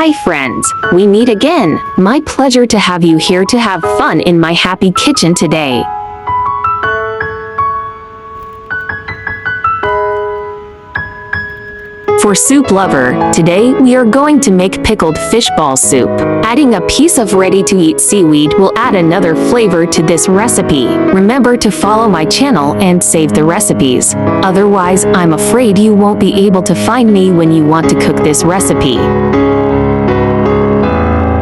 Hi friends, we meet again. My pleasure to have you here to have fun in my happy kitchen today. For soup lover, today we are going to make pickled fish ball soup. Adding a piece of ready-to-eat seaweed will add another flavor to this recipe. Remember to follow my channel and save the recipes. Otherwise, I'm afraid you won't be able to find me when you want to cook this recipe.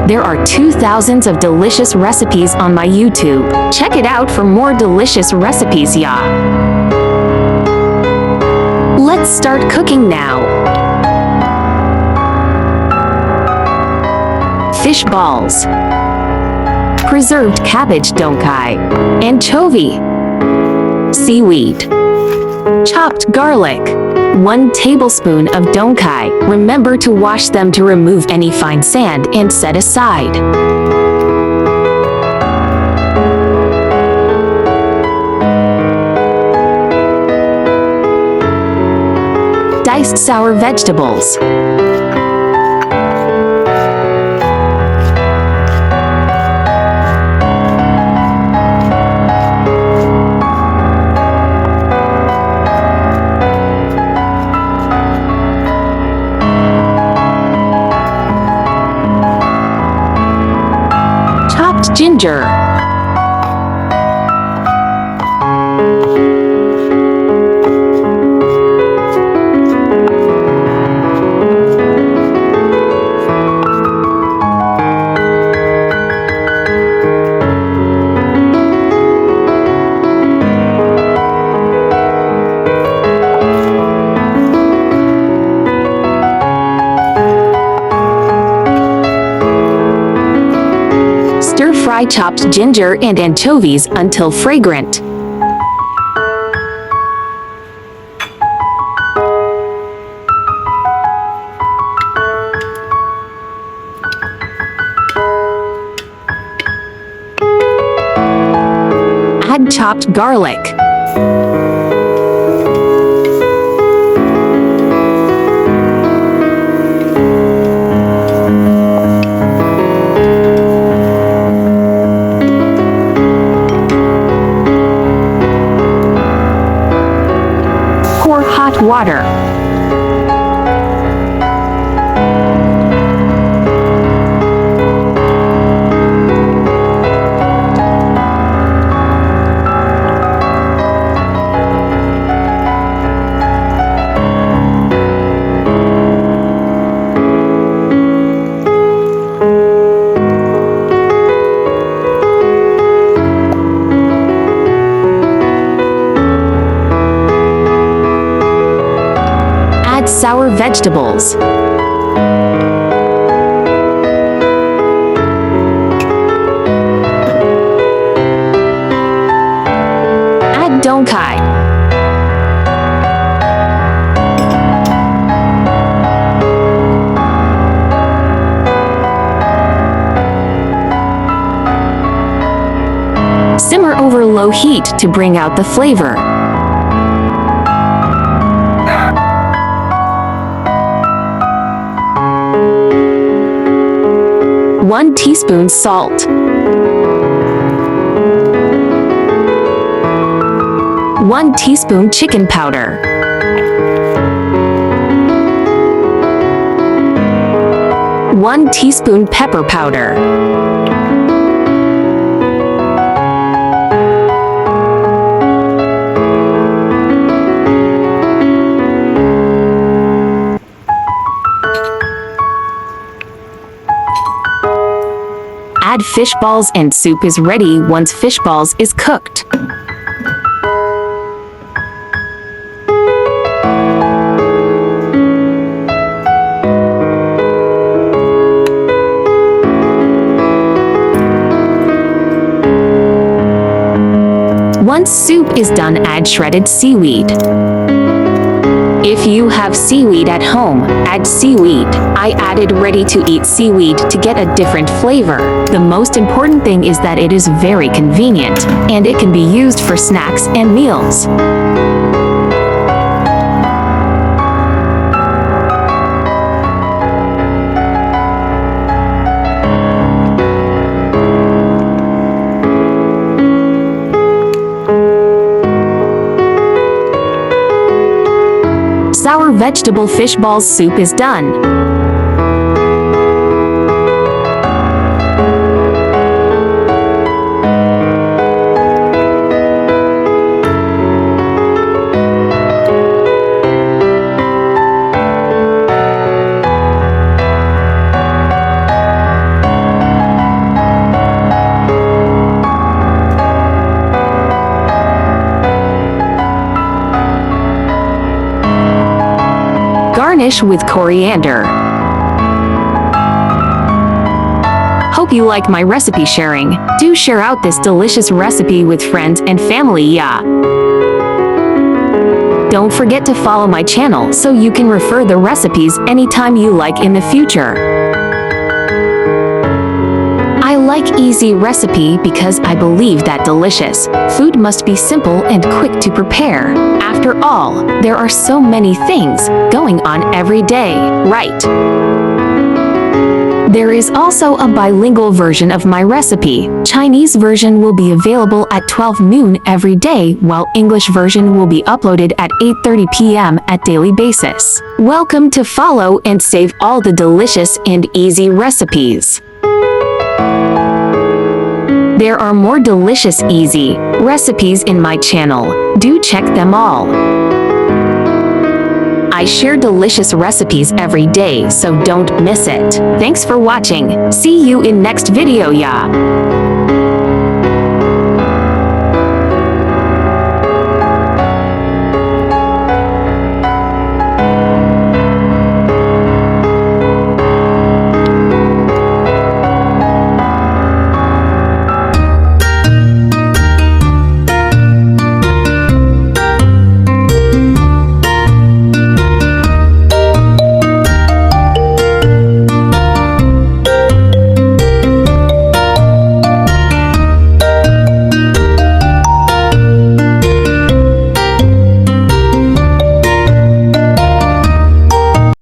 There are 2,000 of delicious recipes on my YouTube. Check it out for more delicious recipes, yeah. Let's start cooking now. Fish balls, preserved cabbage donkai, anchovy, seaweed, chopped garlic, 1 tablespoon of donkai. Remember to wash them to remove any fine sand and set aside. Diced sour vegetables, chopped ginger, stir-fry chopped ginger and anchovies until fragrant. Add chopped garlic. Hot water. Sour vegetables. Add donkai. Simmer over low heat to bring out the flavor. 1 teaspoon salt, 1 teaspoon chicken powder, 1 teaspoon pepper powder, add fish balls and soup is ready once fish balls is cooked. Once soup is done, add shredded seaweed. If you have seaweed at home, add seaweed. I added ready-to-eat seaweed to get a different flavor. The most important thing is that it is very convenient, and it can be used for snacks and meals. vegetable fish balls soup is done. Garnish with coriander. Hope you like my recipe sharing. Do share out this delicious recipe with friends and family, yeah. Don't forget to follow my channel so you can refer the recipes anytime you like in the future. I like Easy Recipe because I believe that delicious food must be simple and quick to prepare. After all, there are so many things going on every day, right? There is also a bilingual version of my recipe. Chinese version will be available at 12 noon every day, while English version will be uploaded at 8:30 p.m. at daily basis. Welcome to follow and save all the delicious and easy recipes. There are more delicious, easy recipes in my channel. Do check them all. I share delicious recipes every day, so don't miss it. Thanks for watching. See you in next video, yeah.